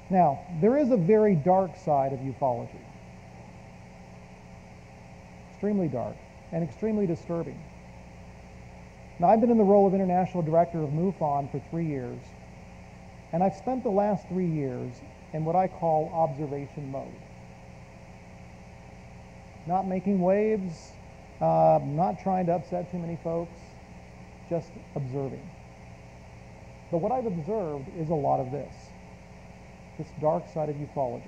Now, there is a very dark side of ufology. Extremely dark and extremely disturbing. Now, I've been in the role of International Director of MUFON for 3 years, and I've spent the last 3 years in what I call observation mode. Not making waves, not trying to upset too many folks, just observing. But what I've observed is a lot of this dark side of ufology.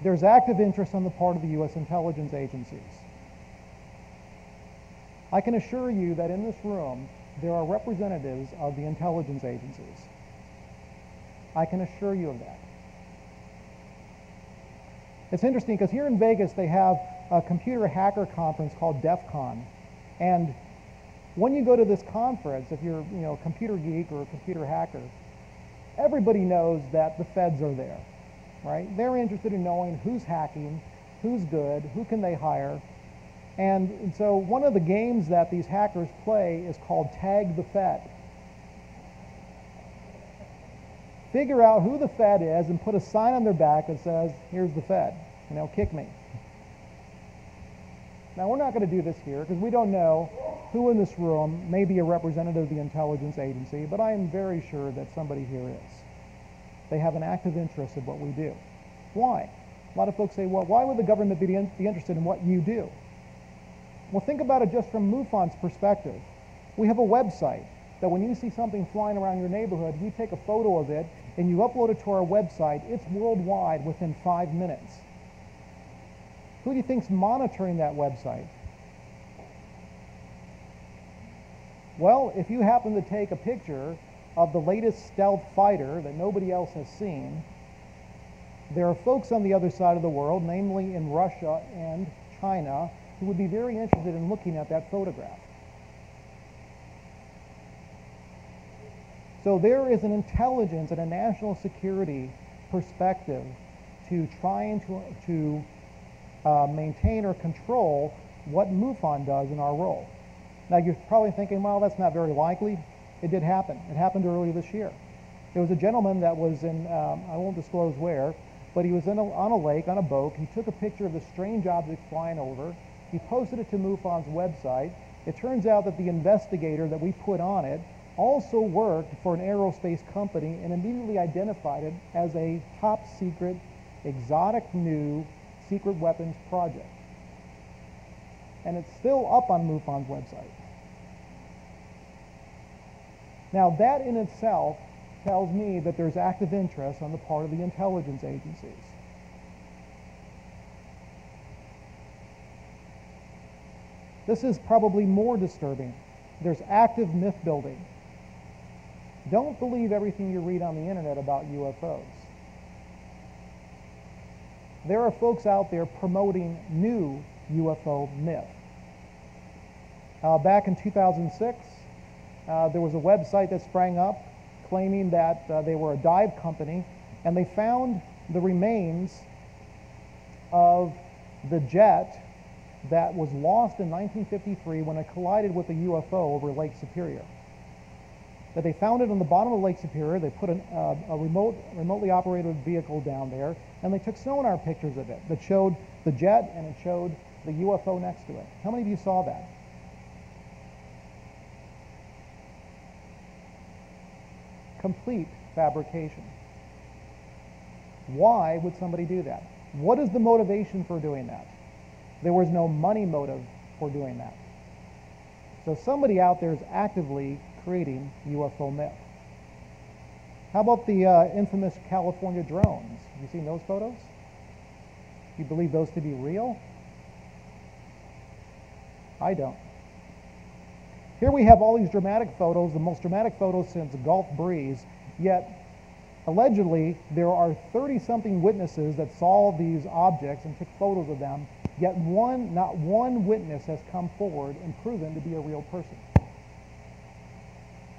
There's active interest on the part of the U.S. intelligence agencies. I can assure you that in this room, there are representatives of the intelligence agencies. I can assure you of that. It's interesting because here in Vegas, they have a computer hacker conference called DEF CON. And when you go to this conference, if you're a computer geek or a computer hacker, everybody knows that the feds are there, right? They're interested in knowing who's hacking, who's good, who can they hire. And so one of the games that these hackers play is called Tag the Fed. Figure out who the Fed is and put a sign on their back that says, here's the Fed, kick me. Now, we're not going to do this here because we don't know who in this room may be a representative of the intelligence agency, but I am very sure that somebody here is. They have an active interest in what we do. Why? A lot of folks say, well, why would the government be interested in what you do? Well, think about it just from MUFON's perspective. We have a website that when you see something flying around your neighborhood, you take a photo of it and you upload it to our website. It's worldwide within 5 minutes. Who do you think's monitoring that website? Well, if you happen to take a picture of the latest stealth fighter that nobody else has seen, there are folks on the other side of the world, namely in Russia and China, who would be very interested in looking at that photograph. So there is an intelligence and a national security perspective to trying to maintain or control what MUFON does in our role. Now you're probably thinking, well, that's not very likely. It did happen. It happened earlier this year. There was a gentleman that was in, I won't disclose where, but he was on a lake, on a boat. He took a picture of the strange object flying over. He posted it to MUFON's website. It turns out that the investigator that we put on it also worked for an aerospace company and immediately identified it as a top secret, exotic new secret weapons project. And it's still up on MUFON's website. Now that in itself tells me that there's active interest on the part of the intelligence agencies. This is probably more disturbing. There's active myth building. Don't believe everything you read on the internet about UFOs. There are folks out there promoting new UFO myth. Back in 2006, there was a website that sprang up claiming that they were a dive company, and they found the remains of the jet that was lost in 1953 when it collided with a UFO over Lake Superior. That they found it on the bottom of Lake Superior. They put a remotely operated vehicle down there, and they took sonar pictures of it that showed the jet and it showed the UFO next to it. How many of you saw that? Complete fabrication. Why would somebody do that? What is the motivation for doing that? There was no money motive for doing that. So somebody out there is actively creating UFO myth. How about the infamous California drones? Have you seen those photos? Do you believe those to be real? I don't. Here we have all these dramatic photos, the most dramatic photos since the Gulf Breeze, yet allegedly there are 30-something witnesses that saw these objects and took photos of them, yet not one witness has come forward and proven to be a real person.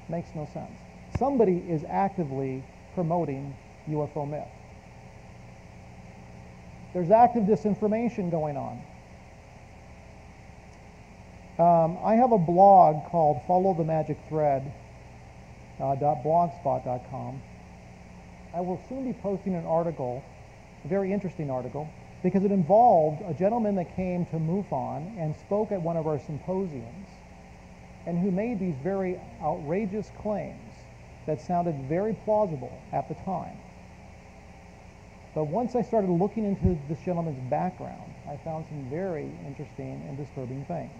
Makes no sense. Somebody is actively promoting UFO myth. There's active disinformation going on. I have a blog called followthemagicthread.blogspot.com, I will soon be posting an article, a very interesting article, because it involved a gentleman that came to MUFON and spoke at one of our symposiums, and who made these very outrageous claims that sounded very plausible at the time. But once I started looking into this gentleman's background, I found some very interesting and disturbing things.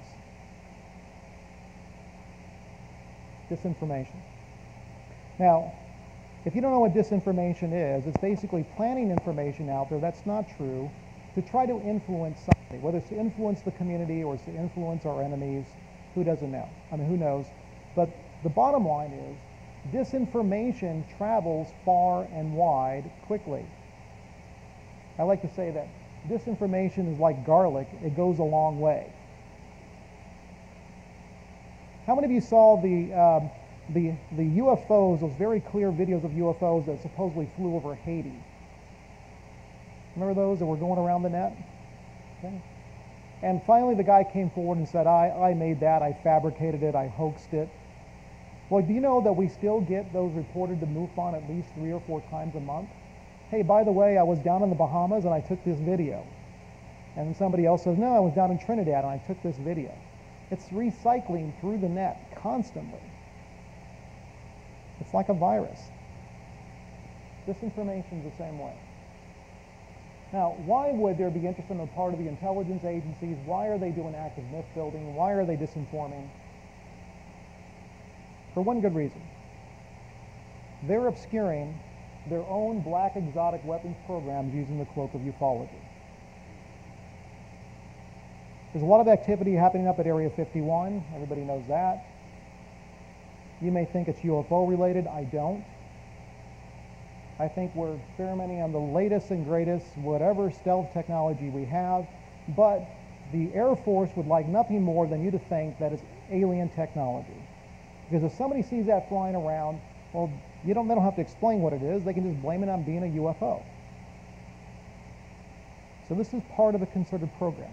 Disinformation. Now, if you don't know what disinformation is, it's basically planting information out there that's not true to try to influence something, whether it's to influence the community or it's to influence our enemies. Who doesn't know? I mean, who knows? But the bottom line is, disinformation travels far and wide quickly. I like to say that disinformation is like garlic. It goes a long way. How many of you saw the UFOs, those very clear videos of UFOs that supposedly flew over Haiti? Remember those that were going around the net? Okay. And finally the guy came forward and said, I made that, I fabricated it, I hoaxed it. Well, do you know that we still get those reported to MUFON at least 3 or 4 times a month? Hey, by the way, I was down in the Bahamas and I took this video. And somebody else says, no, I was down in Trinidad and I took this video. It's recycling through the net constantly. It's like a virus. Disinformation is the same way. Now, why would there be interest on the part of the intelligence agencies? Why are they doing active myth building? Why are they disinforming? For one good reason. They're obscuring their own black exotic weapons programs using the cloak of ufology. There's a lot of activity happening up at Area 51. Everybody knows that. You may think it's UFO related. I don't. I think we're experimenting on the latest and greatest, whatever stealth technology we have, but the Air Force would like nothing more than you to think that it's alien technology. Because if somebody sees that flying around, well, they don't have to explain what it is. They can just blame it on being a UFO. So this is part of a concerted program.